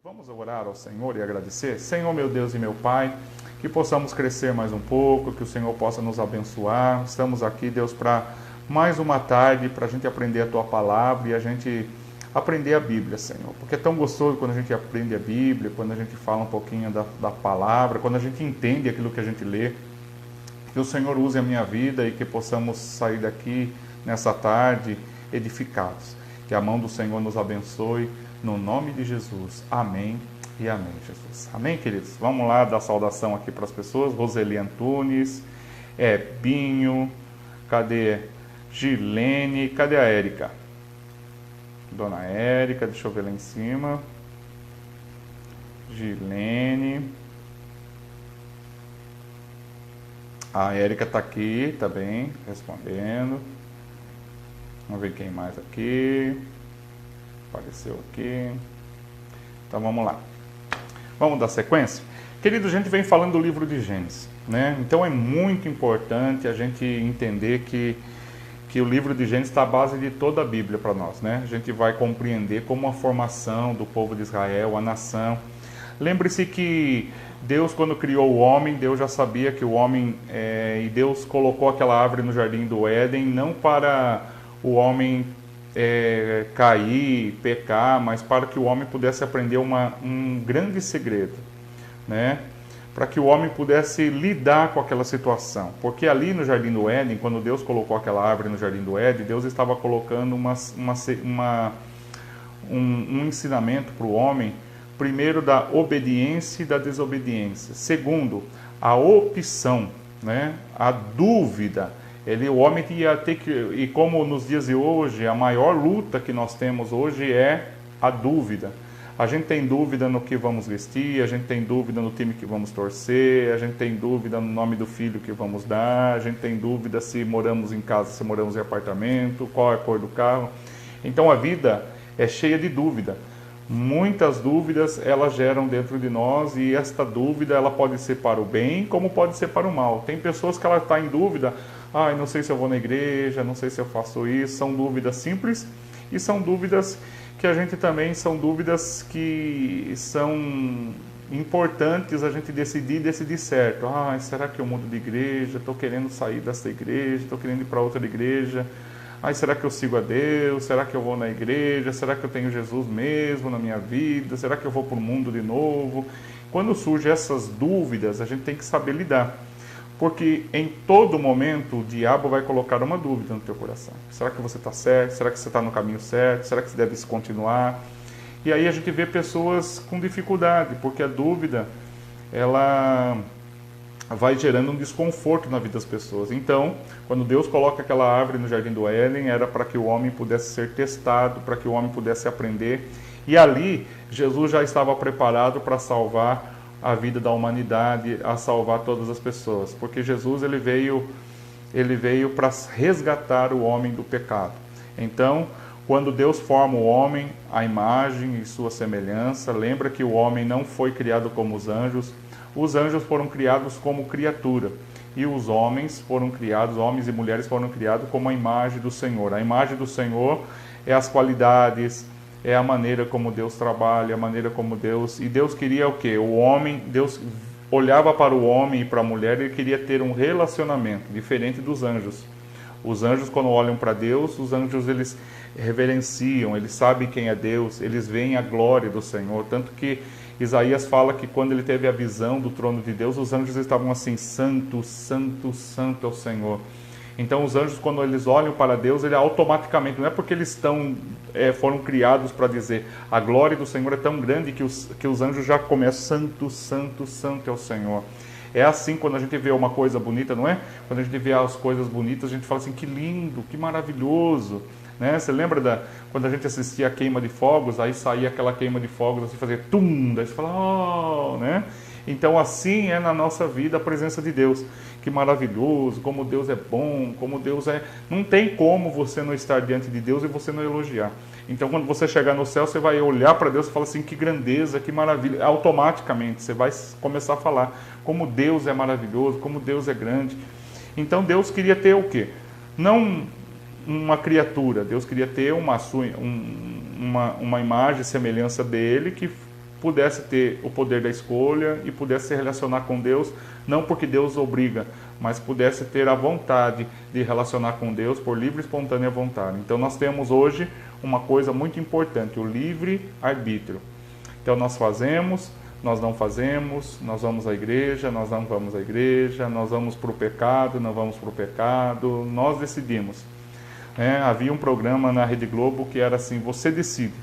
Vamos orar ao Senhor e agradecer? Senhor, meu Deus e meu Pai, que possamos crescer mais um pouco, que o Senhor possa nos abençoar. Estamos aqui, Deus, para mais uma tarde, para a gente aprender a Tua Palavra e a gente aprender a Bíblia, Senhor. Porque é tão gostoso quando a gente aprende a Bíblia, quando a gente fala um pouquinho da Palavra, quando a gente entende aquilo que a gente lê. Que o Senhor use a minha vida e que possamos sair daqui nessa tarde edificados. Que a mão do Senhor nos abençoe, no nome de Jesus. Amém e amém, Jesus. Amém, queridos? Vamos lá dar saudação aqui para as pessoas. Roseli Antunes, Binho, cadê Gilene, cadê a Érica? Dona Érica, deixa eu ver lá em cima. Gilene. A Érica está aqui, tá bem, respondendo. Vamos ver quem mais aqui. Apareceu aqui. Então vamos lá. Vamos dar sequência? Querido, a gente vem falando do livro de Gênesis, né? Então é muito importante a gente entender que o livro de Gênesis está à base de toda a Bíblia para nós, né? A gente vai compreender como a formação do povo de Israel, a nação. Lembre-se que Deus, quando criou o homem, Deus já sabia que o homem... e Deus colocou aquela árvore no jardim do Éden, não para o homem cair, pecar, mas para que o homem pudesse aprender um grande segredo, né? Para que o homem pudesse lidar com aquela situação. Porque ali no jardim do Éden, quando Deus colocou aquela árvore no jardim do Éden, Deus estava colocando um ensinamento para o homem, primeiro, da obediência e da desobediência. Segundo, a opção, né? A dúvida. O homem ia ter que... E como nos dias de hoje, a maior luta que nós temos hoje é a dúvida. A gente tem dúvida no que vamos vestir, a gente tem dúvida no time que vamos torcer, a gente tem dúvida no nome do filho que vamos dar, a gente tem dúvida se moramos em casa, se moramos em apartamento, qual é a cor do carro. Então a vida é cheia de dúvida. Muitas dúvidas elas geram dentro de nós e esta dúvida ela pode ser para o bem como pode ser para o mal. Tem pessoas que ela está em dúvida, não sei se eu vou na igreja, não sei se eu faço isso. São dúvidas simples e são dúvidas que a gente também, são dúvidas que são importantes a gente decidir certo. Será que eu mudo de igreja? Estou querendo sair dessa igreja, estou querendo ir para outra igreja. Será que eu sigo a Deus? Será que eu vou na igreja? Será que eu tenho Jesus mesmo na minha vida? Será que eu vou para o mundo de novo? Quando surgem essas dúvidas, a gente tem que saber lidar. Porque em todo momento o diabo vai colocar uma dúvida no teu coração. Será que você está certo? Será que você está no caminho certo? Será que você deve se continuar? E aí a gente vê pessoas com dificuldade, porque a dúvida, ela vai gerando um desconforto na vida das pessoas. Então, quando Deus coloca aquela árvore no jardim do Éden, era para que o homem pudesse ser testado, para que o homem pudesse aprender. E ali, Jesus já estava preparado para salvar a vida da humanidade, a salvar todas as pessoas. Porque Jesus ele veio para resgatar o homem do pecado. Então, quando Deus forma o homem, a imagem e sua semelhança, lembra que o homem não foi criado como os anjos. Os anjos foram criados como criatura e os homens homens e mulheres foram criados como a imagem do Senhor. A imagem do Senhor é as qualidades, é a maneira como Deus trabalha, a maneira como Deus... E Deus queria o quê? Deus olhava para o homem e para a mulher e queria ter um relacionamento diferente dos anjos. Os anjos, quando olham para Deus, os anjos eles reverenciam, eles sabem quem é Deus, eles veem a glória do Senhor, tanto que Isaías fala que quando ele teve a visão do trono de Deus, os anjos estavam assim, santo, santo, santo é o Senhor. Então os anjos, quando eles olham para Deus, ele automaticamente, não é porque eles foram criados para dizer, a glória do Senhor é tão grande que os anjos já começam, santo, santo, santo é o Senhor. É assim quando a gente vê uma coisa bonita, não é? Quando a gente vê as coisas bonitas, a gente fala assim, que lindo, que maravilhoso. Né? Você lembra quando a gente assistia a queima de fogos, aí saía aquela queima de fogos, assim, fazia tum, daí você fala, né? Então assim é na nossa vida a presença de Deus. Que maravilhoso, como Deus é bom, como Deus é... Não tem como você não estar diante de Deus e você não elogiar. Então quando você chegar no céu, você vai olhar para Deus e falar assim, que grandeza, que maravilha. Automaticamente você vai começar a falar como Deus é maravilhoso, como Deus é grande. Então Deus queria ter o quê? Não uma criatura, Deus queria ter uma imagem e semelhança dele pudesse ter o poder da escolha e pudesse se relacionar com Deus, não porque Deus obriga, mas pudesse ter a vontade de relacionar com Deus por livre e espontânea vontade. Então nós temos hoje uma coisa muito importante, o livre-arbítrio. Então nós fazemos, nós não fazemos, nós vamos à igreja, nós não vamos à igreja, nós vamos para o pecado, não vamos para o pecado, nós decidimos. Havia um programa na Rede Globo que era assim, você decide.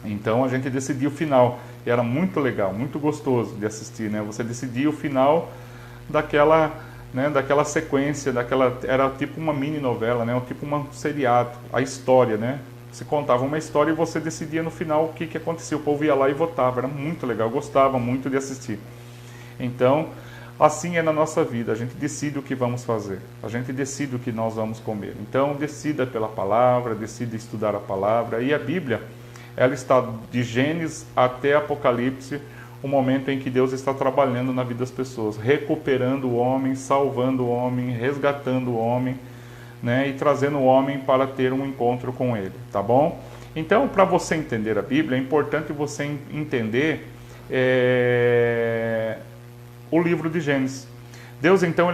Então a gente decidia o final, e era muito legal, muito gostoso de assistir, né? Você decidia o final daquela sequência, era tipo uma mini novela, né? Tipo um seriado, a história, né? Se contava uma história e você decidia no final o que acontecia. O povo ia lá e votava, era muito legal, eu gostava muito de assistir. Então, assim é na nossa vida, a gente decide o que vamos fazer, a gente decide o que nós vamos comer. Então, decida pela palavra, decida estudar a palavra, e a Bíblia, ela está de Gênesis até Apocalipse, o momento em que Deus está trabalhando na vida das pessoas, recuperando o homem, salvando o homem, resgatando o homem, né, e trazendo o homem para ter um encontro com ele, tá bom? Então, para você entender a Bíblia, é importante você entender o livro de Gênesis. Deus, então,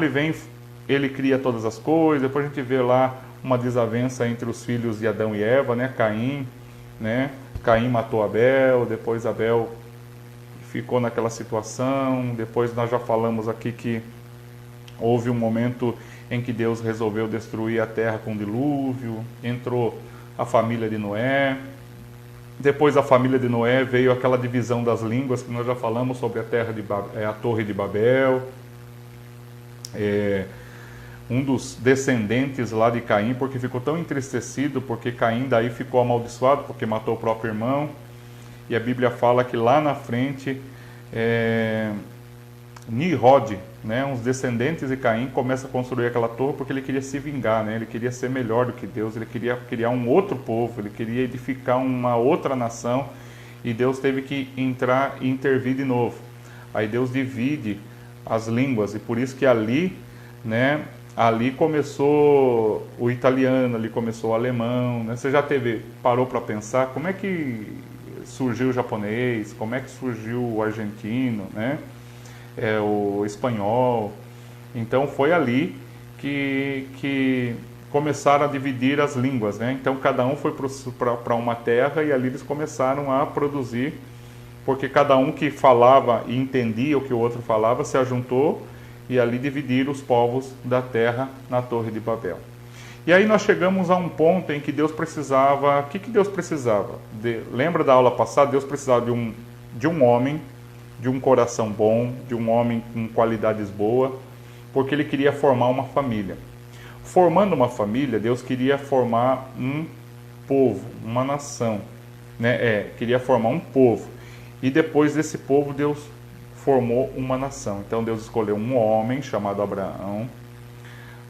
ele cria todas as coisas, depois a gente vê lá uma desavença entre os filhos de Adão e Eva, né, Caim, né, Caim matou Abel, depois Abel ficou naquela situação, depois nós já falamos aqui que houve um momento em que Deus resolveu destruir a terra com dilúvio, entrou a família de Noé, depois da família de Noé veio aquela divisão das línguas, que nós já falamos sobre a Torre de Babel, um dos descendentes lá de Caim, porque ficou tão entristecido, porque Caim daí ficou amaldiçoado, porque matou o próprio irmão, e a Bíblia fala que lá na frente, Nimrod, né, uns descendentes de Caim, começa a construir aquela torre porque ele queria se vingar, né, ele queria ser melhor do que Deus, ele queria criar um outro povo, ele queria edificar uma outra nação, e Deus teve que entrar e intervir de novo. Aí Deus divide as línguas, e por isso que ali, né, ali começou o italiano, ali começou o alemão, né? Você já parou para pensar como é que surgiu o japonês, como é que surgiu o argentino, né? O espanhol. Então foi ali que começaram a dividir as línguas, né? Então cada um foi para uma terra e ali eles começaram a produzir, porque cada um que falava e entendia o que o outro falava se ajuntou e ali dividiram os povos da terra na Torre de Babel. E aí nós chegamos a um ponto em que Deus precisava... O que Deus precisava? Lembra da aula passada? Deus precisava de um homem, de um coração bom, de um homem com qualidades boas, porque ele queria formar uma família. Formando uma família, Deus queria formar um povo, uma nação, né? Queria formar um povo. E depois desse povo, Deus formou uma nação. Então Deus escolheu um homem chamado Abraão.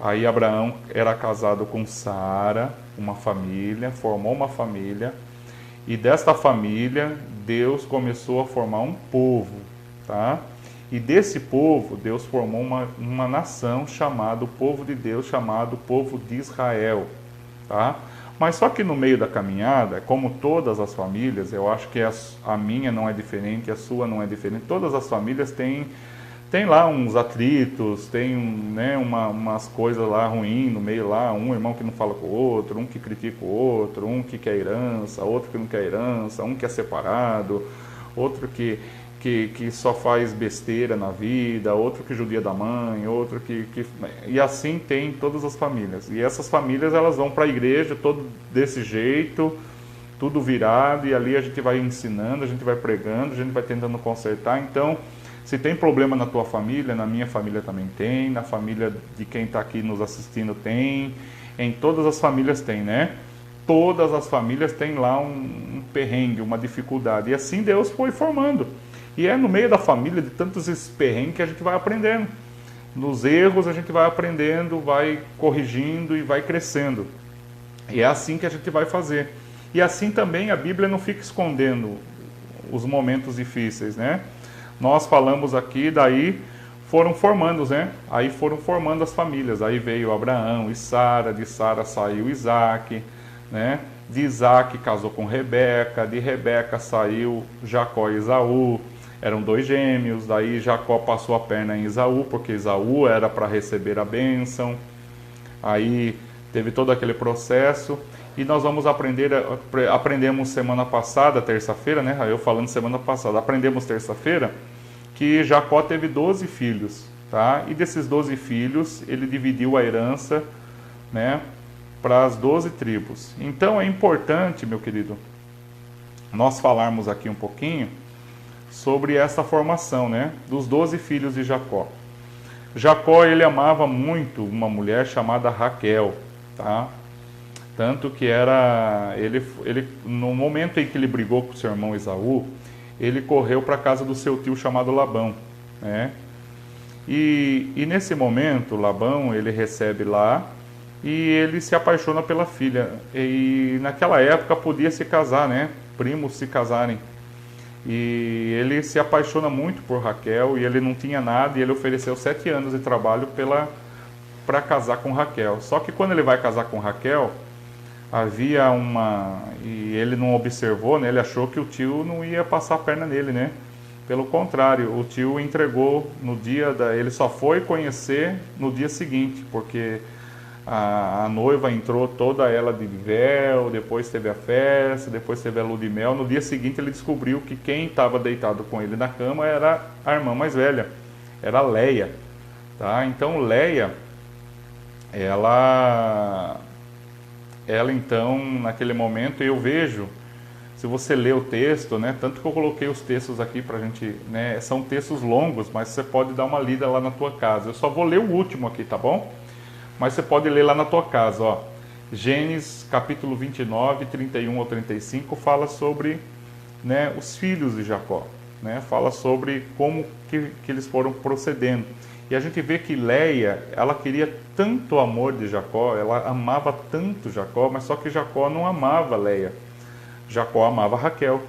Aí Abraão era casado com Sara, uma família, formou uma família. E desta família, Deus começou a formar um povo, tá? E desse povo, Deus formou uma nação chamada, o povo de Deus, chamado povo de Israel, tá? Mas só que no meio da caminhada, como todas as famílias, eu acho que a minha não é diferente, a sua não é diferente, todas as famílias têm lá uns atritos, tem né, umas coisas lá ruins no meio lá, um irmão que não fala com o outro, um que critica o outro, um que quer herança, outro que não quer herança, um que é separado, outro que só faz besteira na vida, outro que judia da mãe, outro que... E assim tem todas as famílias. E essas famílias, elas vão para a igreja todo desse jeito, tudo virado, e ali a gente vai ensinando, a gente vai pregando, a gente vai tentando consertar. Então, se tem problema na tua família, na minha família também tem, na família de quem está aqui nos assistindo tem, em todas as famílias tem, né? Todas as famílias têm lá um perrengue, uma dificuldade. E assim Deus foi formando. E é no meio da família, de tantos esses perrengues, que a gente vai aprendendo. Nos erros a gente vai aprendendo, vai corrigindo e vai crescendo. E é assim que a gente vai fazer. E assim também a Bíblia não fica escondendo os momentos difíceis, né? Nós falamos aqui, daí foram formando, né? Aí foram formando as famílias. Aí veio Abraão e Sara, de Sara saiu Isaac, né? De Isaac casou com Rebeca, de Rebeca saiu Jacó e Esaú, eram 2 gêmeos, daí Jacó passou a perna em Esaú, porque Esaú era para receber a bênção, aí teve todo aquele processo, e nós vamos aprendemos semana passada, terça-feira, né, eu falando semana passada, aprendemos terça-feira, que Jacó teve 12 filhos, tá? E desses 12 filhos, ele dividiu a herança, né, para as 12 tribos. Então é importante, meu querido, nós falarmos aqui um pouquinho sobre essa formação, né, dos 12 filhos de Jacó. Jacó, ele amava muito uma mulher chamada Raquel, tá? Tanto que no momento em que ele brigou com seu irmão Esaú, ele correu para a casa do seu tio chamado Labão, né? E nesse momento, Labão, ele recebe lá e ele se apaixona pela filha. E naquela época podia se casar, né? Primos se casarem. E ele se apaixona muito por Raquel e ele não tinha nada e ele ofereceu 7 anos de trabalho para casar com Raquel. Só que quando ele vai casar com Raquel, havia e ele não observou, né? Ele achou que o tio não ia passar a perna nele, né? Pelo contrário, o tio entregou ele só foi conhecer no dia seguinte, porque a noiva entrou toda ela de véu, depois teve a festa, depois teve a lua de mel. No dia seguinte ele descobriu que quem estava deitado com ele na cama era a irmã mais velha, era Leia, tá? Então Leia, ela então, naquele momento, eu vejo, se você ler o texto, né, tanto que eu coloquei os textos aqui para a gente, né, são textos longos, mas você pode dar uma lida lá na tua casa. Eu só vou ler o último aqui, tá bom? Mas você pode ler lá na tua casa, ó. Gênesis capítulo 29, 31 ao 35, fala sobre, né, os filhos de Jacó, né, fala sobre como que eles foram procedendo. E a gente vê que Leia, ela queria tanto o amor de Jacó, ela amava tanto Jacó, mas só que Jacó não amava Leia. Jacó amava Raquel.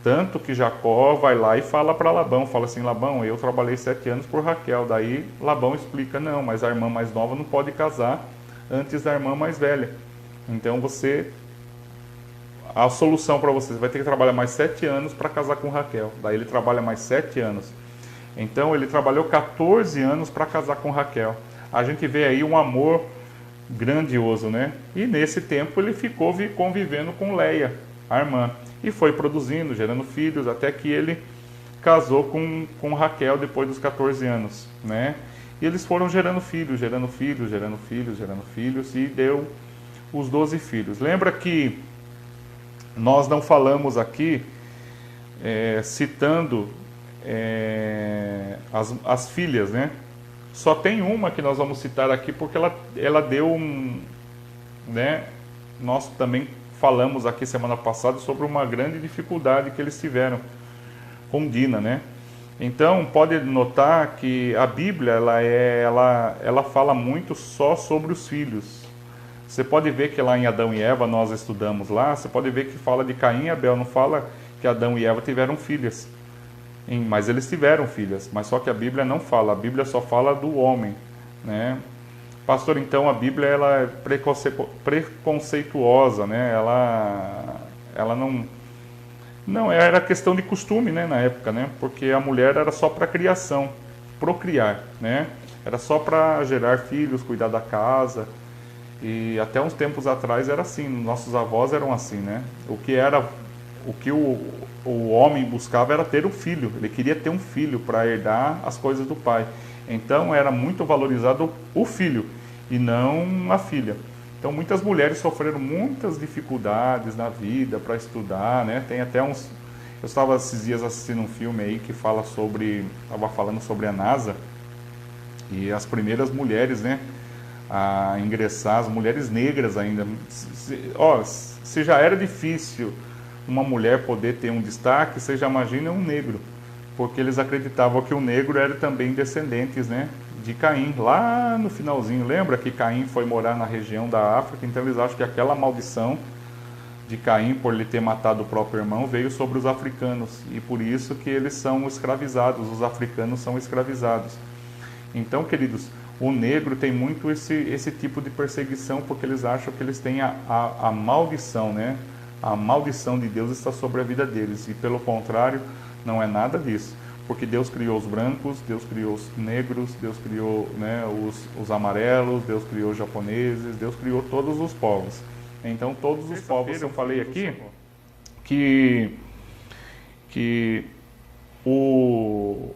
Tanto que Jacó vai lá e fala para Labão, fala assim, Labão, eu trabalhei 7 anos por Raquel. Daí Labão explica, não, mas a irmã mais nova não pode casar antes da irmã mais velha. Então a solução para você vai ter que trabalhar mais 7 anos para casar com Raquel. Daí ele trabalha mais 7 anos. Então ele trabalhou 14 anos para casar com Raquel. A gente vê aí um amor grandioso, né? E nesse tempo ele ficou convivendo com Leia, a irmã, e foi produzindo, gerando filhos, até que ele casou com Raquel depois dos 14 anos, né? E eles foram gerando filhos, gerando filhos, gerando filhos, gerando filhos, e deu os 12 filhos. Lembra que nós não falamos aqui, citando as filhas, né? Só tem uma que nós vamos citar aqui porque ela deu né? Nós também falamos aqui semana passada sobre uma grande dificuldade que eles tiveram com Dina, né? Então pode notar que a Bíblia ela fala muito só sobre os filhos. Você pode ver que lá em Adão e Eva nós estudamos lá, você pode ver que fala de Caim e Abel, não fala que Adão e Eva tiveram filhas. Mas eles tiveram filhas, mas só que a Bíblia não fala, a Bíblia só fala do homem, né? Pastor, então a Bíblia ela é preconceituosa, né? Ela não era questão de costume, né, na época, né? Porque a mulher era só para criação, procriar, né? Era só para gerar filhos, cuidar da casa. E até uns tempos atrás era assim, nossos avós eram assim, né? O que o homem buscava era ter um filho, ele queria ter um filho para herdar as coisas do pai. Então era muito valorizado o filho e não a filha. Então muitas mulheres sofreram muitas dificuldades na vida para estudar, né? Tem até uns... Eu estava esses dias assistindo um filme aí que estava falando sobre a NASA e as primeiras mulheres, né, a ingressar, as mulheres negras ainda. Se já era difícil uma mulher poder ter um destaque, você já imagina um negro, porque eles acreditavam que o negro era também descendentes, né, de Caim, lá no finalzinho. Lembra que Caim foi morar na região da África, então eles acham que aquela maldição de Caim, por ele ter matado o próprio irmão, veio sobre os africanos, e por isso que eles são escravizados, os africanos são escravizados. Então, queridos, o negro tem muito esse tipo de perseguição, porque eles acham que eles têm a maldição, né? A maldição de Deus está sobre a vida deles, e pelo contrário, não é nada disso. Porque Deus criou os brancos, Deus criou os negros, Deus criou, né, os amarelos, Deus criou os japoneses, Deus criou todos os povos. Então, todos os povos, eu falei aqui, que o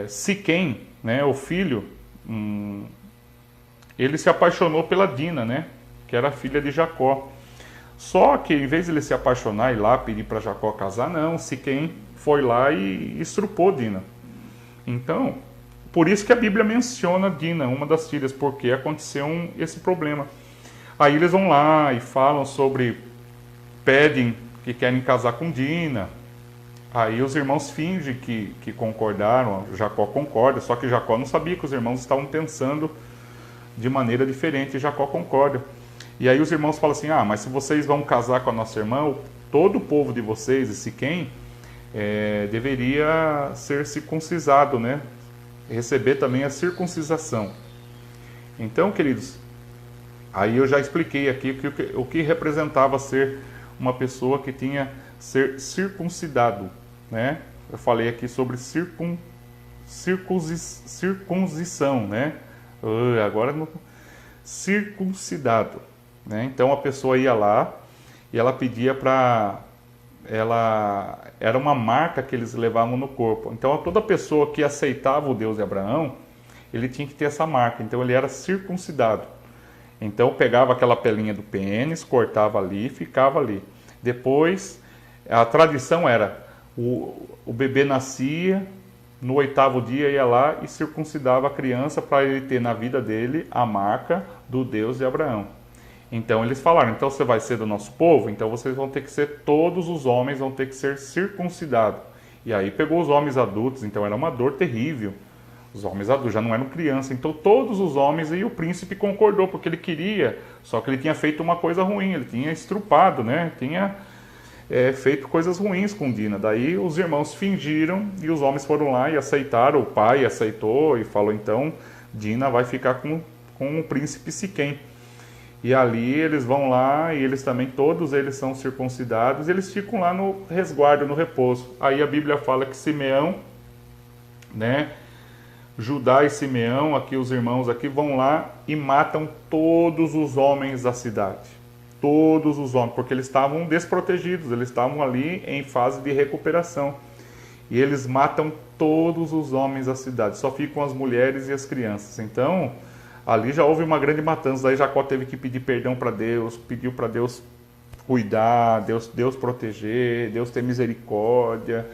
Siquém, né, o filho, ele se apaixonou pela Dina, né, que era filha de Jacó. Só que, em vez de ele se apaixonar e ir lá pedir para Jacó casar, não, Siquém foi lá e estrupou Dina. Então, por isso que a Bíblia menciona Dina, uma das filhas, porque aconteceu esse problema. Aí eles vão lá e falam sobre, pedem que querem casar com Dina. Aí os irmãos fingem que concordaram, Jacó concorda, só que Jacó não sabia que os irmãos estavam pensando de maneira diferente, e Jacó concorda. E aí os irmãos falam assim, mas se vocês vão casar com a nossa irmã, todo o povo de vocês, e Siquém, deveria ser circuncisado, né? Receber também a circuncisação. Então, queridos, aí eu já expliquei aqui o que representava ser uma pessoa que tinha ser circuncidado, né? Eu falei aqui sobre circuncisão, né? Agora no circuncidado, né? Então a pessoa ia lá e ela pedia para era uma marca que eles levavam no corpo. Então toda pessoa que aceitava o Deus de Abraão, ele tinha que ter essa marca. Então ele era circuncidado. Então pegava aquela pelinha do pênis, cortava ali e ficava ali. Depois, a tradição era, o bebê nascia, no 8º dia ia lá e circuncidava a criança para ele ter na vida dele a marca do Deus de Abraão. Então eles falaram, então você vai ser do nosso povo, então vocês vão ter que ser, todos os homens vão ter que ser circuncidados. E aí pegou os homens adultos, então era uma dor terrível. Os homens adultos já não eram crianças, então todos os homens, e o príncipe concordou, porque ele queria, só que ele tinha feito uma coisa ruim, ele tinha estrupado, né? Tinha feito coisas ruins com Dina. Daí os irmãos fingiram e os homens foram lá e aceitaram, o pai aceitou e falou, então Dina vai ficar com o príncipe Siquém. E ali eles vão lá e eles também, todos eles são circuncidados, e eles ficam lá no resguardo, no repouso. Aí a Bíblia fala que Simeão, né, Judá e Simeão, aqui os irmãos aqui, vão lá e matam todos os homens da cidade. Todos os homens, porque eles estavam desprotegidos, eles estavam ali em fase de recuperação. E eles matam todos os homens da cidade, só ficam as mulheres e as crianças. Então, ali já houve uma grande matança, daí Jacó teve que pedir perdão para Deus, pediu para Deus cuidar, Deus proteger, Deus ter misericórdia,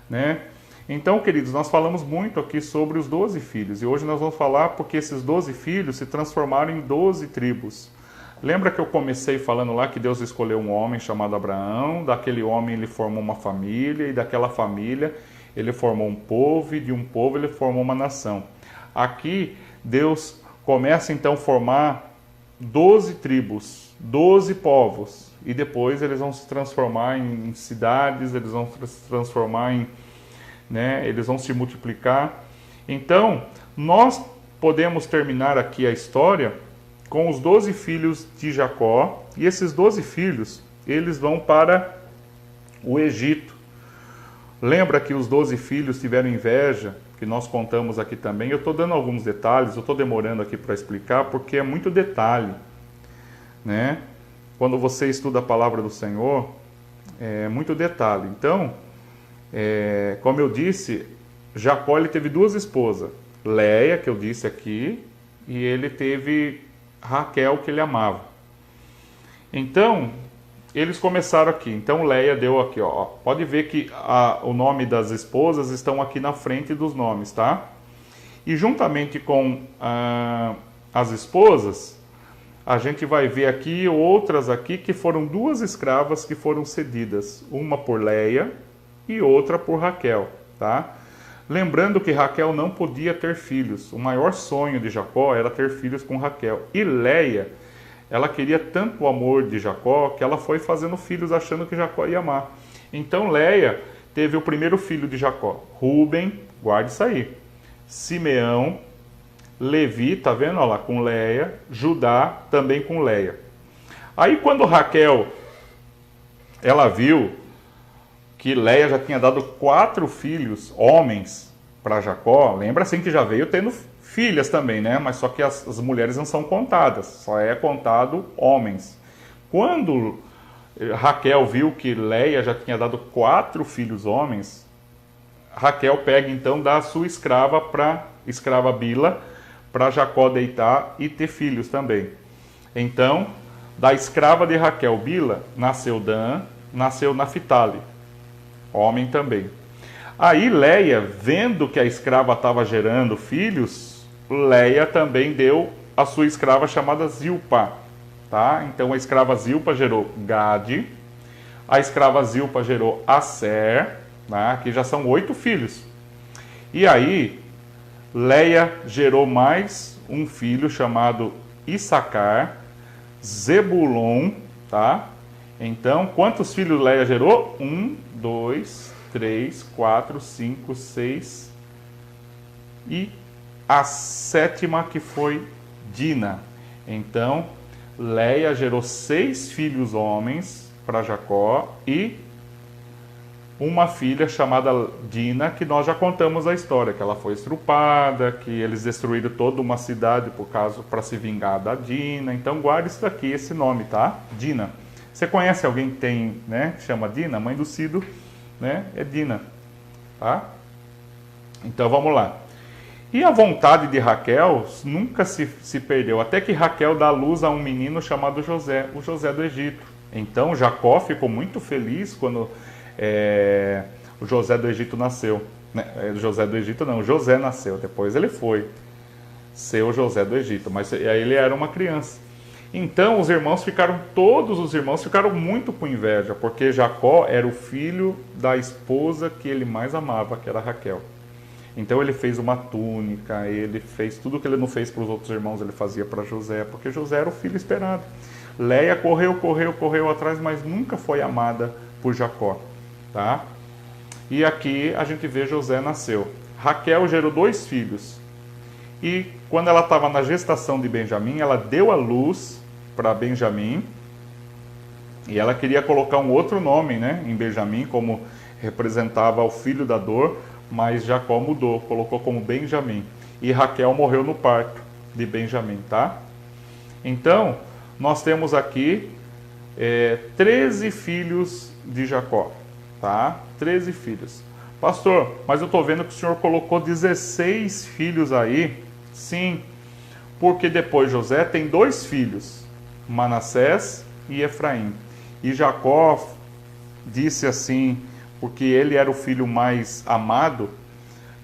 né? Então, queridos, nós falamos muito aqui sobre os 12 filhos, e hoje nós vamos falar porque esses 12 filhos se transformaram em 12 tribos. Lembra que eu comecei falando lá que Deus escolheu um homem chamado Abraão, daquele homem ele formou uma família, e daquela família ele formou um povo, e de um povo ele formou uma nação. Aqui, Deus começa então a formar 12 tribos, 12 povos, e depois eles vão se transformar em cidades, eles vão se transformar em, né, eles vão se multiplicar. Então, nós podemos terminar aqui a história com os 12 filhos de Jacó, e esses 12 filhos, eles vão para o Egito. Lembra que os 12 filhos tiveram inveja, que nós contamos aqui também. Eu estou dando alguns detalhes, eu estou demorando aqui para explicar, porque é muito detalhe, né? Quando você estuda a palavra do Senhor, é muito detalhe. Então, como eu disse, Jacó ele teve 2 esposas, Leia, que eu disse aqui, e ele teve Raquel, que ele amava. Então, eles começaram aqui. Então, Leia deu aqui, ó. Pode ver que o nome das esposas estão aqui na frente dos nomes, tá? E juntamente com as esposas, a gente vai ver aqui outras aqui que foram 2 escravas que foram cedidas. Uma por Leia e outra por Raquel, tá? Lembrando que Raquel não podia ter filhos. O maior sonho de Jacó era ter filhos com Raquel. E Leia, ela queria tanto o amor de Jacó que ela foi fazendo filhos achando que Jacó ia amar. Então Leia teve o primeiro filho de Jacó, Rúben, guarde isso aí, Simeão, Levi, tá vendo? Olha lá, com Leia, Judá também com Leia. Aí quando Raquel, ela viu que Leia já tinha dado 4 filhos, homens, para Jacó, lembra assim que já veio tendo filhas também, né? Mas só que as mulheres não são contadas, só é contado homens. Quando Raquel viu que Leia já tinha dado 4 filhos homens, Raquel pega então, dá a sua escrava Bila, para Jacó deitar e ter filhos também. Então, da escrava de Raquel, Bila, nasceu Dan, nasceu Naphtali, homem também. Aí Leia, vendo que a escrava estava gerando filhos, Leia também deu a sua escrava chamada Zilpa, tá? Então a escrava Zilpa gerou Gade, a escrava Zilpa gerou Aser, tá? Que já são 8 filhos. E aí Leia gerou mais um filho chamado Issacar, Zebulon, tá? Então, quantos filhos Leia gerou? 1, 2, 3, 4, 5, 6 e a 7ª que foi Dina. Então, Leia gerou 6 filhos homens para Jacó e uma filha chamada Dina, que nós já contamos a história, que ela foi estrupada, que eles destruíram toda uma cidade para se vingar da Dina. Então guarde isso daqui, esse nome, tá? Dina. Você conhece alguém que tem, né, que chama Dina? Mãe do Cido, né, é Dina, tá? Então vamos lá. E a vontade de Raquel nunca se perdeu, até que Raquel dá luz a um menino chamado José, o José do Egito. Então Jacó ficou muito feliz quando o José do Egito nasceu. José do Egito não, José nasceu, depois ele foi ser o José do Egito, mas aí ele era uma criança. Então todos os irmãos ficaram muito com inveja, porque Jacó era o filho da esposa que ele mais amava, que era Raquel. Então ele fez uma túnica, ele fez tudo que ele não fez para os outros irmãos, ele fazia para José, porque José era o filho esperado. Leia correu atrás, mas nunca foi amada por Jacó, tá? E aqui a gente vê José nasceu. Raquel gerou 2 filhos. E quando ela estava na gestação de Benjamim, ela deu a luz para Benjamim. E ela queria colocar um outro nome, né, em Benjamim, como representava o filho da dor, mas Jacó mudou, colocou como Benjamim. E Raquel morreu no parto de Benjamim, tá? Então, nós temos aqui 13 filhos de Jacó, tá? 13 filhos. Pastor, mas eu estou vendo que o senhor colocou 16 filhos aí. Sim, porque depois José tem 2 filhos, Manassés e Efraim. E Jacó disse assim, porque ele era o filho mais amado,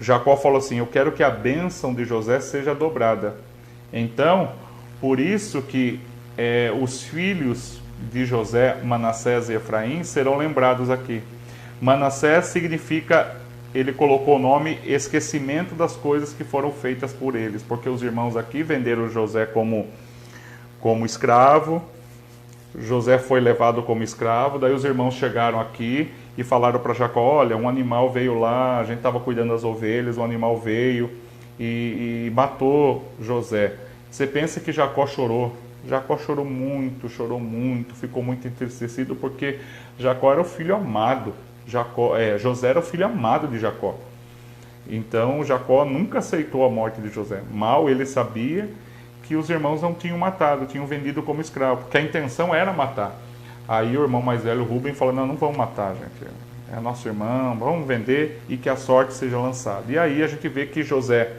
Jacó falou assim, eu quero que a bênção de José seja dobrada. Então, por isso que os filhos de José, Manassés e Efraim, serão lembrados aqui. Manassés significa, ele colocou o nome esquecimento das coisas que foram feitas por eles, porque os irmãos aqui venderam José como escravo, José foi levado como escravo, daí os irmãos chegaram aqui e falaram para Jacó, olha, um animal veio lá, a gente estava cuidando das ovelhas, um animal veio e matou José. Você pensa que Jacó chorou? Jacó chorou muito, ficou muito entristecido, porque Jacó era o filho amado. José era o filho amado de Jacó. Então Jacó nunca aceitou a morte de José. Mal ele sabia que os irmãos não tinham matado, tinham vendido como escravo, porque a intenção era matar. Aí o irmão mais velho, Rubem, falou, não vamos matar, gente, é nosso irmão, vamos vender e que a sorte seja lançada. E aí a gente vê que José,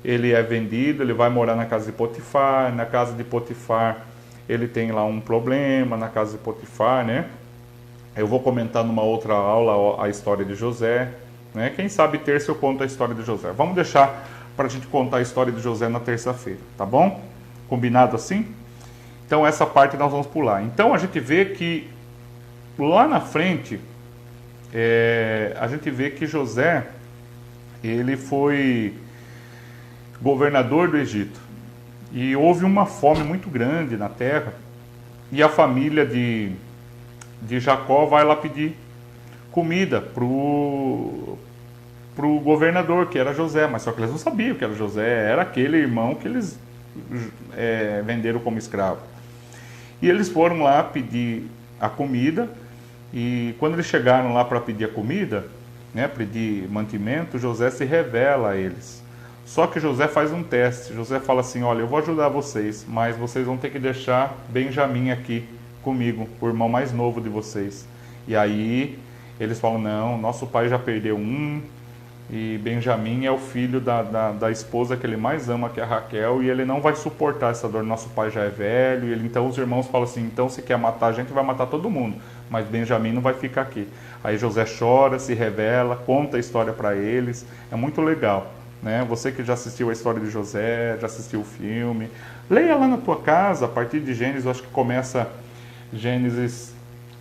ele é vendido, ele vai morar na casa de Potifar, na casa de Potifar ele tem lá um problema, na casa de Potifar, né? Eu vou comentar numa outra aula a história de José, né? Quem sabe terça eu conto a história de José. Vamos deixar para a gente contar a história de José na terça-feira, tá bom? Combinado assim? Então essa parte nós vamos pular. Então a gente vê que lá na frente, a gente vê que José, ele foi governador do Egito. E houve uma fome muito grande na terra. E a família de Jacó vai lá pedir comida para para o governador, que era José, mas só que eles não sabiam que era José, era aquele irmão que eles venderam como escravo. E eles foram lá pedir a comida, e quando eles chegaram lá para pedir a comida, né, pedir mantimento, José se revela a eles. Só que José faz um teste. José fala assim: olha, eu vou ajudar vocês, mas vocês vão ter que deixar Benjamim aqui comigo, o irmão mais novo de vocês. E aí eles falam: não, nosso pai já perdeu um, e Benjamim é o filho da esposa que ele mais ama, que é a Raquel, e ele não vai suportar essa dor. Nosso pai já é velho. E então os irmãos falam assim: então se quer matar a gente, vai matar todo mundo, mas Benjamim não vai ficar aqui. Aí José chora, se revela, conta a história para eles. É muito legal, né? Você que já assistiu a história de José, já assistiu o filme, leia lá na tua casa, a partir de Gênesis, eu acho que começa Gênesis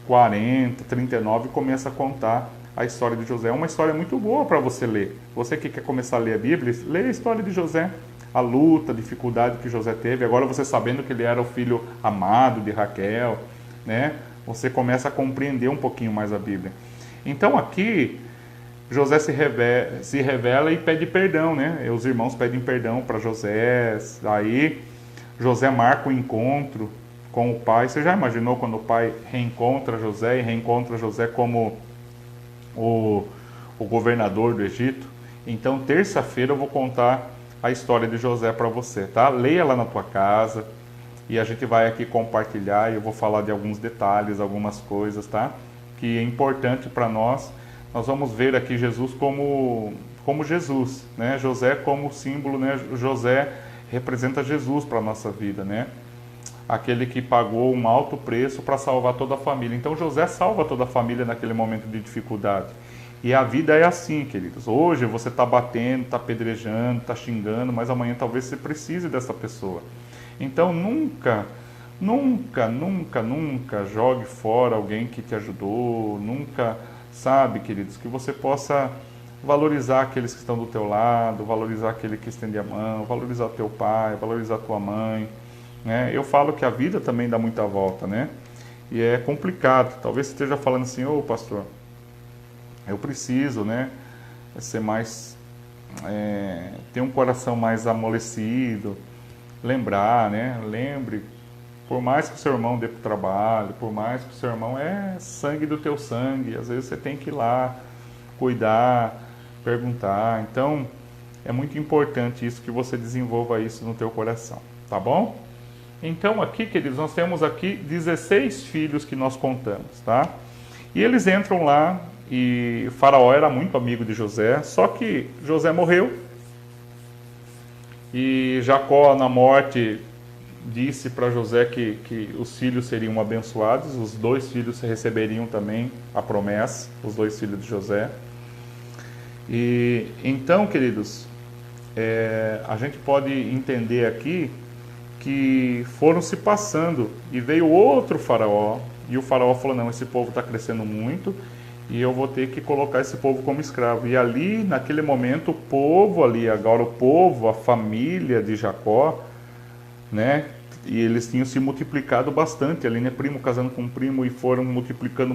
40, 39, começa a contar a história de José. É uma história muito boa para você ler. Você que quer começar a ler a Bíblia, leia a história de José, a luta, a dificuldade que José teve. Agora você sabendo que ele era o filho amado de Raquel, né? Você começa a compreender um pouquinho mais a Bíblia. Então aqui José se revela e pede perdão, né? E os irmãos pedem perdão para José. Aí José marca o encontro com o pai. Você já imaginou quando o pai reencontra José e reencontra José como o governador do Egito? Então, terça-feira eu vou contar a história de José para você, tá? Leia lá na tua casa e a gente vai aqui compartilhar e eu vou falar de alguns detalhes, algumas coisas, tá? Que é importante para nós. Nós vamos ver aqui Jesus como Jesus, né? José como símbolo, né? José representa Jesus para a nossa vida, né? Aquele que pagou um alto preço para salvar toda a família. Então José salva toda a família naquele momento de dificuldade. E a vida é assim, queridos. Hoje você está batendo, está apedrejando, está xingando, mas amanhã talvez você precise dessa pessoa. Então nunca jogue fora alguém que te ajudou. Nunca, sabe, queridos, que você possa valorizar aqueles que estão do teu lado, valorizar aquele que estende a mão, valorizar teu pai, valorizar tua mãe. Né? Eu falo que a vida também dá muita volta, né? E é complicado. Talvez você esteja falando assim: ô pastor, eu preciso, né, ser mais, ter um coração mais amolecido, lembrar, né? Lembre, por mais que o seu irmão dê para o trabalho, por mais que o seu irmão é sangue do teu sangue, às vezes você tem que ir lá, cuidar, perguntar. Então, é muito importante isso, que você desenvolva isso no teu coração, tá bom? Então aqui, queridos, nós temos aqui 16 filhos que nós contamos, tá? E eles entram lá, e Faraó era muito amigo de José, só que José morreu, e Jacó, na morte, disse para José que os filhos seriam abençoados, os 2 filhos receberiam também a promessa, os 2 filhos de José. E então, queridos, a gente pode entender aqui que foram se passando, e veio outro faraó, e o faraó falou: não, esse povo está crescendo muito, e eu vou ter que colocar esse povo como escravo. E ali, naquele momento, o povo ali, agora o povo, a família de Jacó, né, e eles tinham se multiplicado bastante ali, né, primo casando com primo, e foram multiplicando,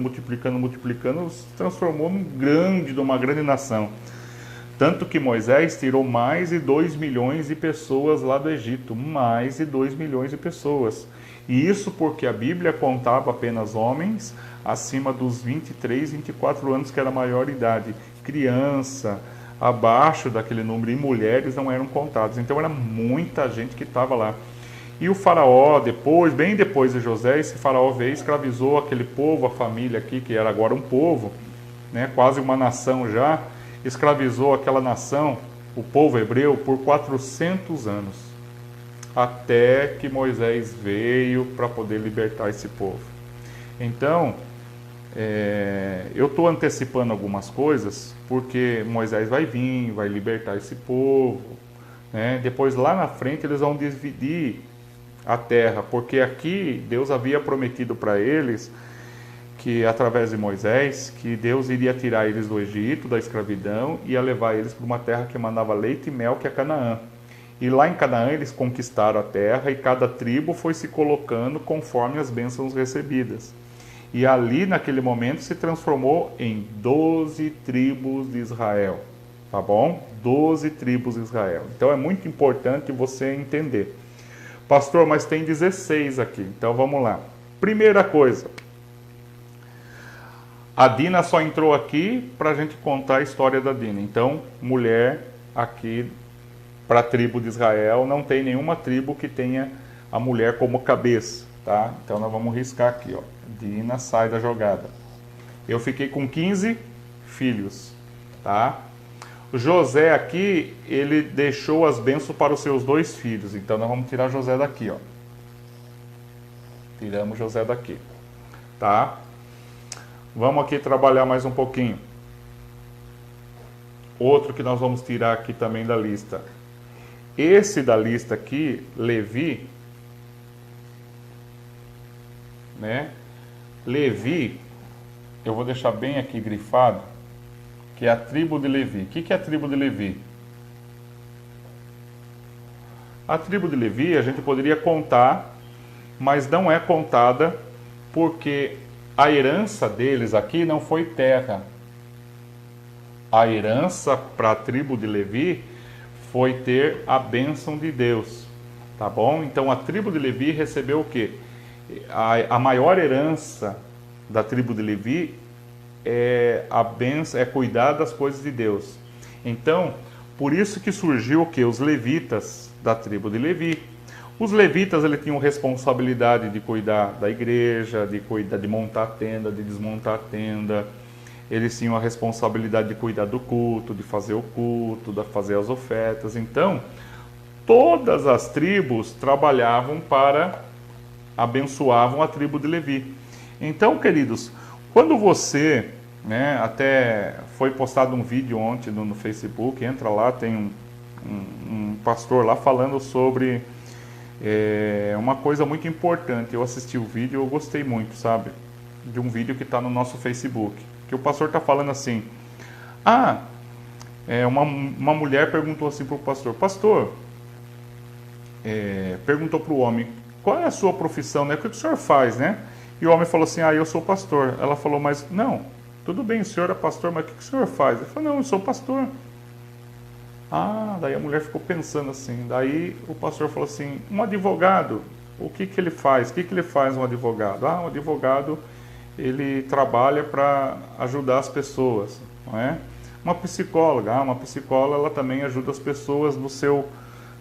se transformou numa grande nação. Tanto que Moisés tirou mais de 2 milhões de pessoas lá do Egito, mais de 2 milhões de pessoas. E isso porque a Bíblia contava apenas homens acima dos 23, 24 anos, que era a maior idade. Criança, abaixo daquele número, e mulheres não eram contadas. Então era muita gente que estava lá. E o faraó, bem depois de José, esse faraó veio e escravizou aquele povo, a família aqui, que era agora um povo, né, quase uma nação já, escravizou aquela nação, o povo hebreu, por 400 anos, até que Moisés veio para poder libertar esse povo. Então, eu estou antecipando algumas coisas, porque Moisés vai vir, vai libertar esse povo, né? Depois lá na frente eles vão dividir a terra, porque aqui Deus havia prometido para eles que através de Moisés, que Deus iria tirar eles do Egito, da escravidão, e ia levar eles para uma terra que mandava leite e mel, que é Canaã. E lá em Canaã eles conquistaram a terra, e cada tribo foi se colocando conforme as bênçãos recebidas. E ali, naquele momento, se transformou em 12 tribos de Israel. tá bom? 12 tribos de Israel. Então é muito importante você entender. Pastor, mas tem 16 aqui, então vamos lá. Primeira coisa, a Dina só entrou aqui para a gente contar a história da Dina. Então, mulher aqui para a tribo de Israel, não tem nenhuma tribo que tenha a mulher como cabeça, tá? Então nós vamos riscar aqui, ó. Dina sai da jogada. Eu fiquei com 15 filhos, tá? José aqui, ele deixou as bênçãos para os seus 2 filhos. Então nós vamos tirar José daqui, ó. Tiramos José daqui, tá? Vamos aqui trabalhar mais um pouquinho. Outro que nós vamos tirar aqui também da lista. Esse da lista aqui, Levi, né? Levi, eu vou deixar bem aqui grifado, que é a tribo de Levi. O que é a tribo de Levi? A tribo de Levi a gente poderia contar, mas não é contada porque a herança deles aqui não foi terra. A herança para a tribo de Levi foi ter a bênção de Deus, tá bom? Então a tribo de Levi recebeu o quê? A maior herança da tribo de Levi é a bênção, é cuidar das coisas de Deus. Então, por isso que surgiu o quê? Os levitas da tribo de Levi. Os levitas, eles tinham responsabilidade de cuidar da igreja, de cuidar, de montar a tenda, de desmontar a tenda. Eles tinham a responsabilidade de cuidar do culto, de fazer o culto, de fazer as ofertas. Então, todas as tribos trabalhavam abençoavam a tribo de Levi. Então, queridos, quando você, né, até foi postado um vídeo ontem no Facebook, entra lá, tem um pastor lá falando sobre uma coisa muito importante. Eu assisti o vídeo e eu gostei muito, sabe? De um vídeo que está no nosso Facebook. Que o pastor está falando assim, uma mulher perguntou assim para o pastor, perguntou para o homem, qual é a sua profissão, né? O que o senhor faz, né? E o homem falou assim, eu sou pastor. Ela falou, mas não, tudo bem, o senhor é pastor, mas o que o senhor faz? Ele falou, não, eu sou pastor. Daí a mulher ficou pensando assim, daí o pastor falou assim, um advogado, o que ele faz? O que ele faz um advogado? Um advogado, ele trabalha para ajudar as pessoas, não é? Uma psicóloga, ela também ajuda as pessoas no seu,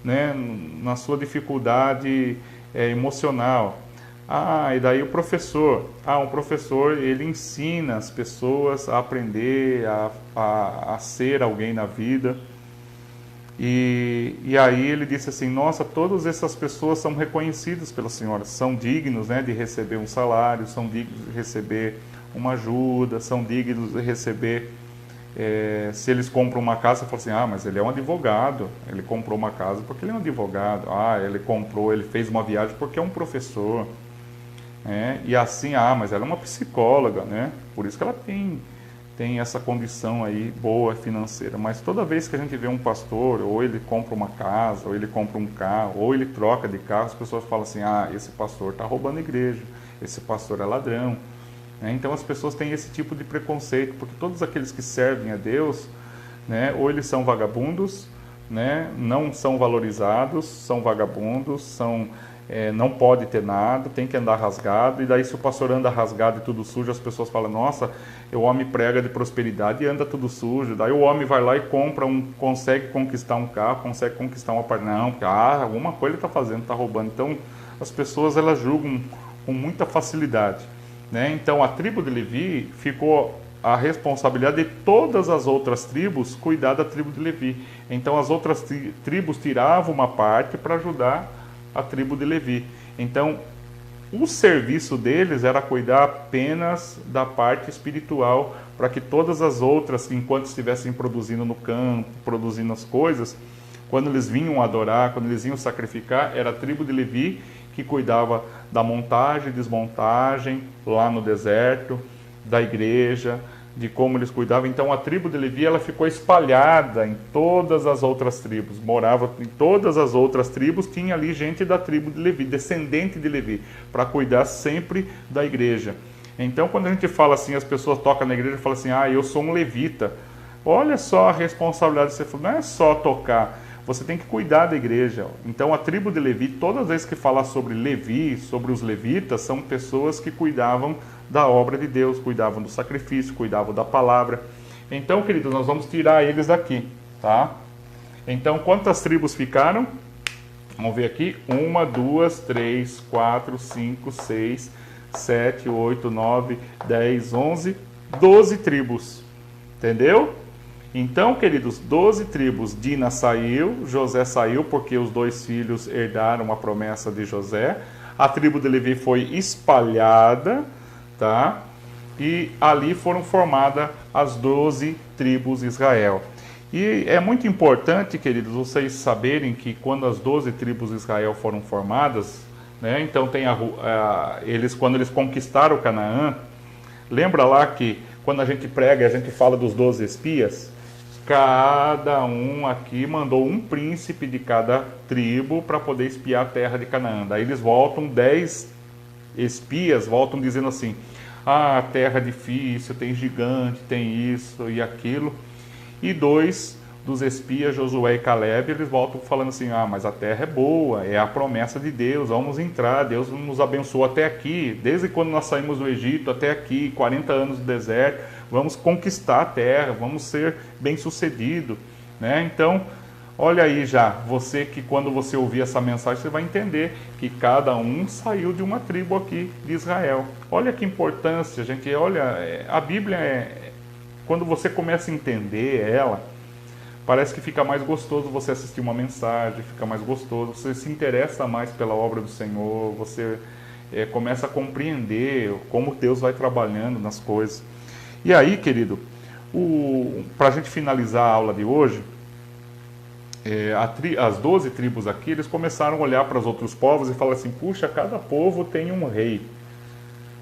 né, na sua dificuldade emocional. E daí o professor, um professor, ele ensina as pessoas a aprender, a ser alguém na vida. E aí ele disse assim, nossa, todas essas pessoas são reconhecidas pela senhora, são dignos, né, de receber um salário, são dignos de receber uma ajuda, são dignos de receber, se eles compram uma casa, fala assim, mas ele é um advogado, ele comprou uma casa porque ele é um advogado, ele fez uma viagem porque é um professor, e assim, mas ela é uma psicóloga, né, por isso que ela tem essa condição aí boa financeira. Mas toda vez que a gente vê um pastor, ou ele compra uma casa, ou ele compra um carro, ou ele troca de carro, as pessoas falam assim, esse pastor está roubando a igreja, esse pastor é ladrão. Então as pessoas têm esse tipo de preconceito, porque todos aqueles que servem a Deus, né, ou eles são vagabundos, né, não são valorizados, são vagabundos, não pode ter nada, tem que andar rasgado, e daí se o pastor anda rasgado e tudo sujo, as pessoas falam, nossa, o homem prega de prosperidade e anda tudo sujo, daí o homem vai lá e compra consegue conquistar um carro, consegue conquistar um apartamento, não, porque alguma coisa ele está fazendo, está roubando. Então as pessoas, elas julgam com muita facilidade, né? Então a tribo de Levi ficou a responsabilidade de todas as outras tribos cuidar da tribo de Levi. Então as outras tribos tiravam uma parte para ajudar a tribo de Levi. Então, o serviço deles era cuidar apenas da parte espiritual, para que todas as outras, enquanto estivessem produzindo no campo, produzindo as coisas, quando eles vinham adorar, quando eles iam sacrificar, era a tribo de Levi que cuidava da montagem e desmontagem lá no deserto, da igreja, de como eles cuidavam. Então a tribo de Levi, ela ficou espalhada em todas as outras tribos, morava em todas as outras tribos, tinha ali gente da tribo de Levi, descendente de Levi, para cuidar sempre da igreja. Então quando a gente fala assim, as pessoas tocam na igreja e falam assim, eu sou um levita, Olha só a responsabilidade que você falou, não é só tocar, você tem que cuidar da igreja. Então a tribo de Levi, todas as vezes que fala sobre Levi, sobre os levitas, são pessoas que cuidavam da obra de Deus, cuidavam do sacrifício, cuidavam da palavra. Então, queridos, nós vamos tirar eles daqui, tá? Então, quantas tribos ficaram? Vamos ver aqui. 1, 2, 3, 4, 5, 6, 7, 8, 9, 10, 11, 12 tribos. Entendeu? Então, queridos, 12 tribos. Dina saiu, José saiu, porque os dois filhos herdaram a promessa de José. A tribo de Levi foi espalhada, tá? E ali foram formadas as 12 tribos de Israel. E é muito importante, queridos, vocês saberem que quando as 12 tribos de Israel foram formadas, né? Então tem quando eles conquistaram Canaã, lembra lá que quando a gente prega, a gente fala dos 12 espias? Cada um aqui mandou um príncipe de cada tribo para poder espiar a terra de Canaã. Daí eles voltam, 10 espias voltam dizendo assim: ah, a terra é difícil, tem gigante, tem isso e aquilo. E 2 dos espias, Josué e Caleb, eles voltam falando assim: ah, mas a terra é boa, é a promessa de Deus, vamos entrar, Deus nos abençoou até aqui, desde quando nós saímos do Egito até aqui, 40 anos do deserto, vamos conquistar a terra, vamos ser bem-sucedido, né? Então, olha aí já, você que quando você ouvir essa mensagem, você vai entender que cada um saiu de uma tribo aqui de Israel. Olha que importância, gente, olha, a Bíblia quando você começa a entender ela, parece que fica mais gostoso você assistir uma mensagem, fica mais gostoso, você se interessa mais pela obra do Senhor, você começa a compreender como Deus vai trabalhando nas coisas. E aí, querido, para a gente finalizar a aula de hoje, as 12 tribos aqui, eles começaram a olhar para os outros povos e falar assim: puxa, cada povo tem um rei.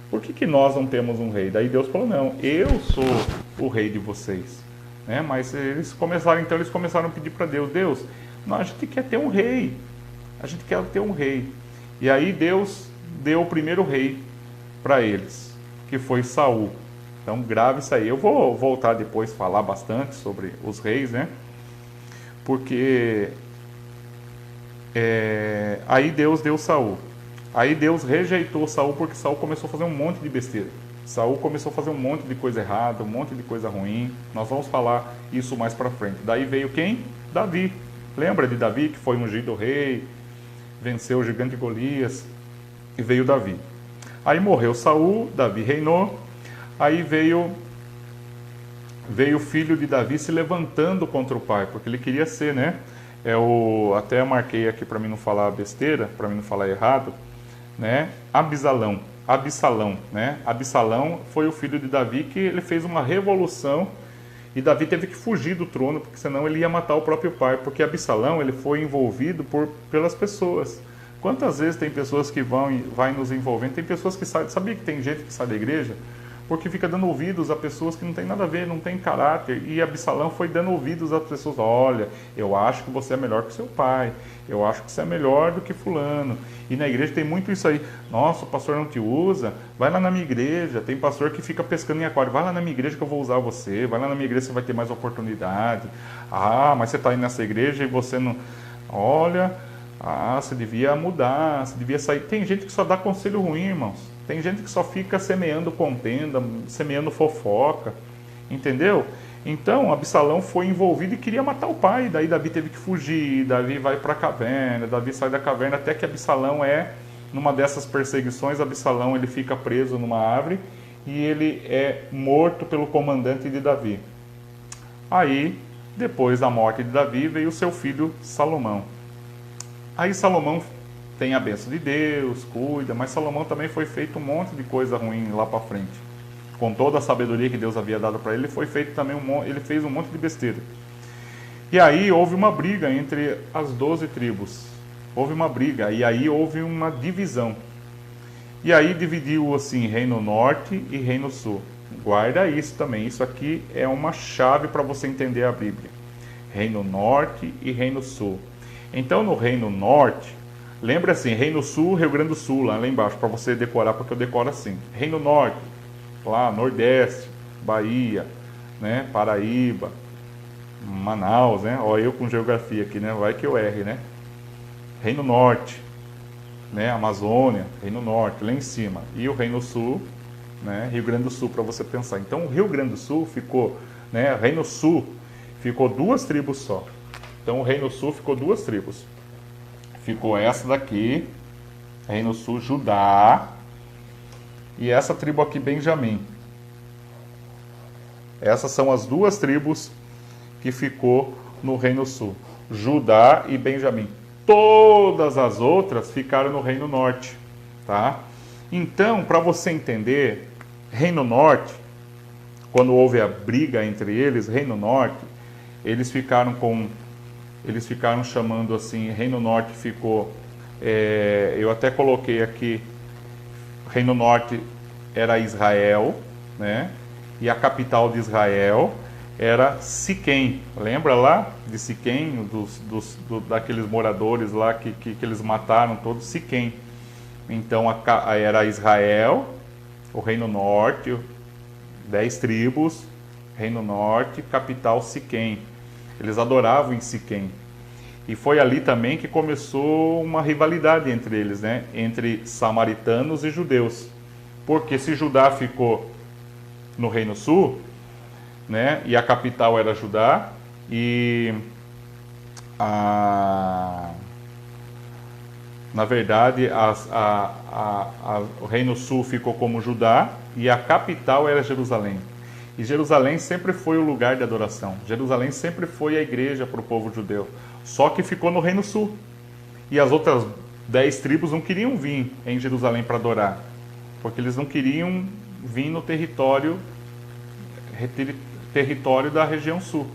Por que nós não temos um rei? Daí Deus falou: não, eu sou o rei de vocês. Né? Mas eles começaram a pedir para Deus: a gente quer ter um rei, a gente quer ter um rei. E aí Deus deu o primeiro rei para eles, que foi Saul. Então grave isso aí. Eu vou voltar depois falar bastante sobre os reis, né? Porque aí Deus deu Saul. Aí Deus rejeitou Saul porque Saul começou a fazer um monte de besteira. Saul começou a fazer um monte de coisa errada, um monte de coisa ruim. Nós vamos falar isso mais para frente. Daí veio quem? Davi. Lembra de Davi, que foi ungido rei, venceu o gigante Golias, e veio Davi. Aí morreu Saul, Davi reinou. Aí veio o filho de Davi se levantando contra o pai, porque ele queria ser, né? Até marquei aqui para mim não falar besteira, para mim não falar errado, né? Absalão, né? Absalão foi o filho de Davi que ele fez uma revolução e Davi teve que fugir do trono, porque senão ele ia matar o próprio pai, porque Absalão ele foi envolvido pelas pessoas. Quantas vezes tem pessoas que vai nos envolvendo, tem pessoas que saem, sabia que tem gente que sai da igreja porque fica dando ouvidos a pessoas que não tem nada a ver, não tem caráter, e Absalão foi dando ouvidos às pessoas: olha, eu acho que você é melhor que seu pai, eu acho que você é melhor do que fulano. E na igreja tem muito isso aí: nossa, o pastor não te usa, vai lá na minha igreja. Tem pastor que fica pescando em aquário: vai lá na minha igreja que eu vou usar você, vai lá na minha igreja que você vai ter mais oportunidade. Ah, mas você está aí nessa igreja e você não... Olha, você devia mudar, você devia sair. Tem gente que só dá conselho ruim, irmãos. Tem gente que só fica semeando contenda, semeando fofoca, entendeu? Então, Absalão foi envolvido e queria matar o pai. Daí Davi teve que fugir, Davi vai para a caverna, Davi sai da caverna, até que Absalão numa dessas perseguições, Absalão ele fica preso numa árvore e ele é morto pelo comandante de Davi. Aí, depois da morte de Davi, veio o seu filho Salomão. Aí Salomão tem a bênção de Deus, cuida, mas Salomão também foi feito um monte de coisa ruim lá para frente. Com toda a sabedoria que Deus havia dado para ele, foi feito também ele fez um monte de besteira. E aí houve uma briga entre as 12 tribos. Houve uma briga, e aí houve uma divisão. E aí dividiu assim, Reino Norte e Reino Sul. Guarda isso também, isso aqui é uma chave para você entender a Bíblia. Reino Norte e Reino Sul. Então no Reino Norte, lembra assim, Reino Sul, Rio Grande do Sul, lá embaixo, para você decorar, porque eu decoro assim. Reino Norte, lá, Nordeste, Bahia, né, Paraíba, Manaus, né? Ó, eu com geografia aqui, né? Vai que eu erre, né? Reino Norte, né? Amazônia, Reino Norte, lá em cima. E o Reino Sul, né? Rio Grande do Sul, para você pensar. Então, o Rio Grande do Sul ficou, né? Reino Sul ficou 2 tribos só. Então, o Reino Sul ficou 2 tribos. Ficou essa daqui, Reino Sul, Judá, e essa tribo aqui, Benjamim. Essas são as 2 tribos que ficou no Reino Sul, Judá e Benjamim. Todas as outras ficaram no Reino Norte, tá? Então, para você entender, Reino Norte, quando houve a briga entre eles, Reino Norte, eles ficaram chamando assim, Reino Norte ficou, eu até coloquei aqui, Reino Norte era Israel, né? E a capital de Israel era Siquém. Lembra lá de Siquém, daqueles moradores lá que eles mataram todos? Siquém. Então era Israel, o Reino Norte, 10 tribos, Reino Norte, capital Siquém. Eles adoravam em Siquém. E foi ali também que começou uma rivalidade entre eles, né? Entre samaritanos e judeus. Porque se Judá ficou no Reino Sul, né? E a capital era Judá, e na verdade o Reino Sul ficou como Judá e a capital era Jerusalém. E Jerusalém sempre foi o lugar de adoração. Jerusalém sempre foi a igreja para o povo judeu. Só que ficou no Reino Sul. E as outras 10 tribos não queriam vir em Jerusalém para adorar, porque eles não queriam vir no território da região sul.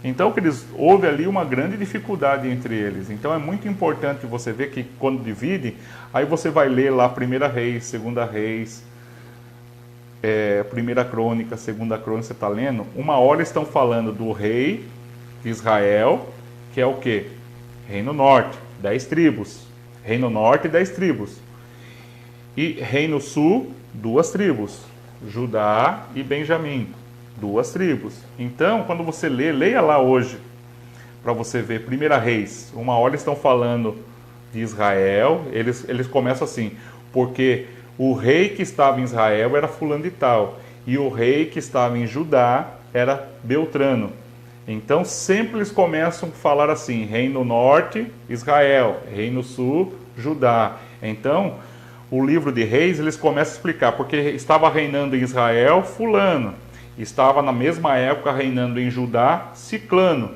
Então, houve ali uma grande dificuldade entre eles. Então, é muito importante você ver que quando divide, aí você vai ler lá 1 Reis, 2 Reis, 1 Crônica, 2 Crônica, você está lendo? Uma hora estão falando do rei de Israel, que é o quê? Reino Norte, 10 tribos. Reino Norte, 10 tribos. E Reino Sul, 2 tribos. Judá e Benjamim, 2 tribos. Então, quando você leia lá hoje, para você ver, 1 Reis, uma hora estão falando de Israel, eles começam assim, porque o rei que estava em Israel era fulano de tal, e o rei que estava em Judá era Beltrano. Então, sempre eles começam a falar assim, Reino Norte, Israel, Reino Sul, Judá. Então, o livro de Reis, eles começam a explicar, porque estava reinando em Israel fulano, estava na mesma época reinando em Judá ciclano,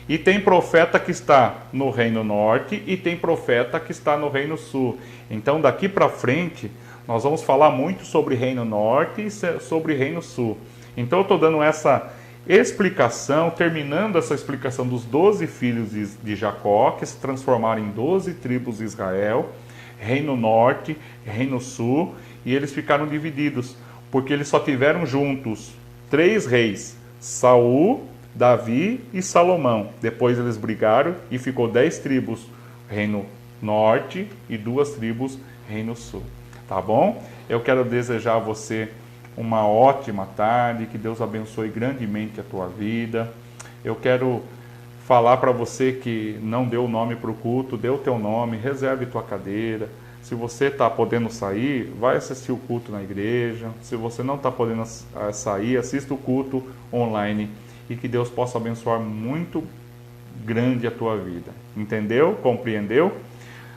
e tem profeta que está no Reino Norte e tem profeta que está no Reino Sul. Então, daqui para frente, nós vamos falar muito sobre Reino Norte e sobre Reino Sul. Então, eu estou dando essa explicação, terminando essa explicação dos 12 filhos de Jacó, que se transformaram em 12 tribos de Israel, Reino Norte, Reino Sul, e eles ficaram divididos, porque eles só tiveram juntos 3 reis, Saul, Davi e Salomão. Depois eles brigaram e ficou 10 tribos, Reino Norte, e 2 tribos, Reino Sul. Tá bom? Eu quero desejar a você uma ótima tarde, que Deus abençoe grandemente a tua vida. Eu quero falar para você que não deu o nome para o culto, dê o teu nome, reserve tua cadeira. Se você está podendo sair, vai assistir o culto na igreja. Se você não está podendo sair, assista o culto online. E que Deus possa abençoar muito grande a tua vida. Entendeu? Compreendeu?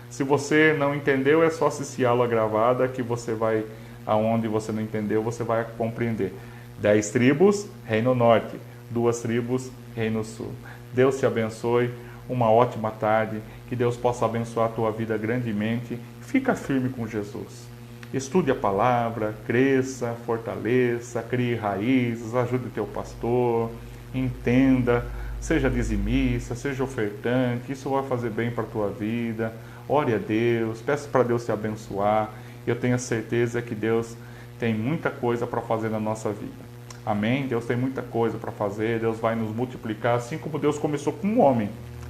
Se você não entendeu, é só assistir a aula gravada que você vai, aonde você não entendeu, você vai compreender. 10 tribos, Reino Norte. 2 tribos, Reino Sul. Deus te abençoe. Uma ótima tarde. Que Deus possa abençoar a tua vida grandemente. Fica firme com Jesus. Estude a palavra, cresça, fortaleça, crie raízes, ajude o teu pastor, entenda, seja dizimista, seja ofertante, isso vai fazer bem para a tua vida. Ore a Deus, peça para Deus te abençoar. Eu tenho certeza que Deus tem muita coisa para fazer na nossa vida. Amém? Deus tem muita coisa para fazer, Deus vai nos multiplicar, assim como Deus começou com um homem.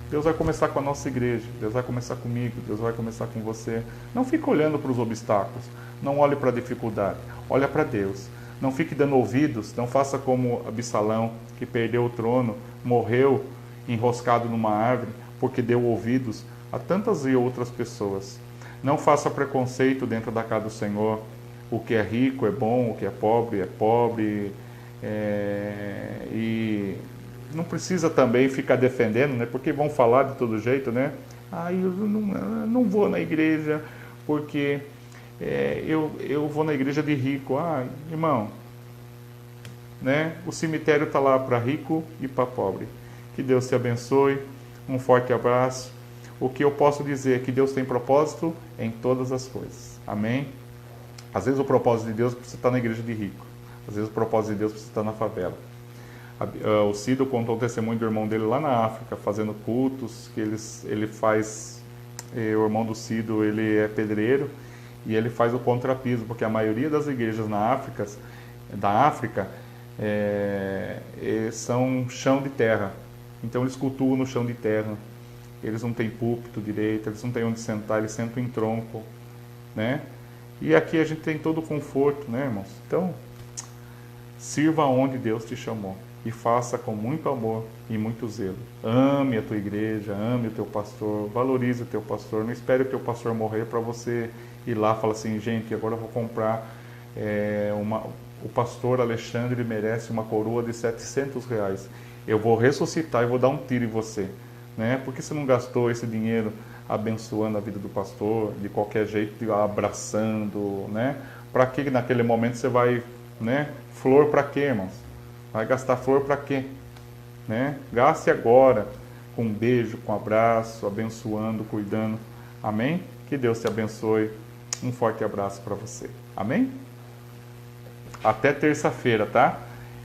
Deus vai começar com a nossa igreja, Deus vai começar comigo, Deus vai começar com você. Não fique olhando para os obstáculos, não olhe para a dificuldade, olha para Deus. Não fique dando ouvidos, não faça como Absalão, que perdeu o trono, morreu enroscado numa árvore porque deu ouvidos a tantas e outras pessoas. Não faça preconceito dentro da casa do Senhor. O que é rico é bom, o que é pobre, e não precisa também ficar defendendo, né? Porque vão falar de todo jeito, né? Ah, eu não vou na igreja porque eu vou na igreja de rico. Ah, irmão, né? O cemitério está lá para rico e para pobre. Que Deus te abençoe. Um forte abraço. O que eu posso dizer é que Deus tem propósito em todas as coisas. Amém? Às vezes o propósito de Deus precisa estar na igreja de rico. Às vezes o propósito de Deus precisa estar na favela. O Cido contou o testemunho do irmão dele lá na África, fazendo cultos, que ele faz... O irmão do Cido, ele é pedreiro, e ele faz o contrapiso, porque a maioria das igrejas da África são chão de terra. Então eles cultuam no chão de terra. Eles não têm púlpito direito, eles não têm onde sentar, eles sentam em tronco, né? E aqui a gente tem todo o conforto, né, irmãos? Então, sirva onde Deus te chamou e faça com muito amor e muito zelo. Ame a tua igreja, ame o teu pastor, valorize o teu pastor. Não espere o teu pastor morrer para você ir lá e falar assim, gente, agora eu vou comprar o pastor Alexandre merece uma coroa de R$700. Eu vou ressuscitar e vou dar um tiro em você. Né? Por que você não gastou esse dinheiro abençoando a vida do pastor, de qualquer jeito, abraçando, né? Para que naquele momento você vai, né? Flor para quê, irmãos? Vai gastar flor para quê? Né? Gaste agora, com um beijo, com um abraço, abençoando, cuidando. Amém? Que Deus te abençoe. Um forte abraço para você. Amém? Até terça-feira, tá?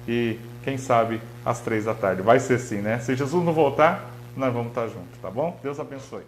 E quem sabe às 3 da tarde. Vai ser assim, né? Se Jesus não voltar, nós vamos estar juntos, tá bom? Deus abençoe.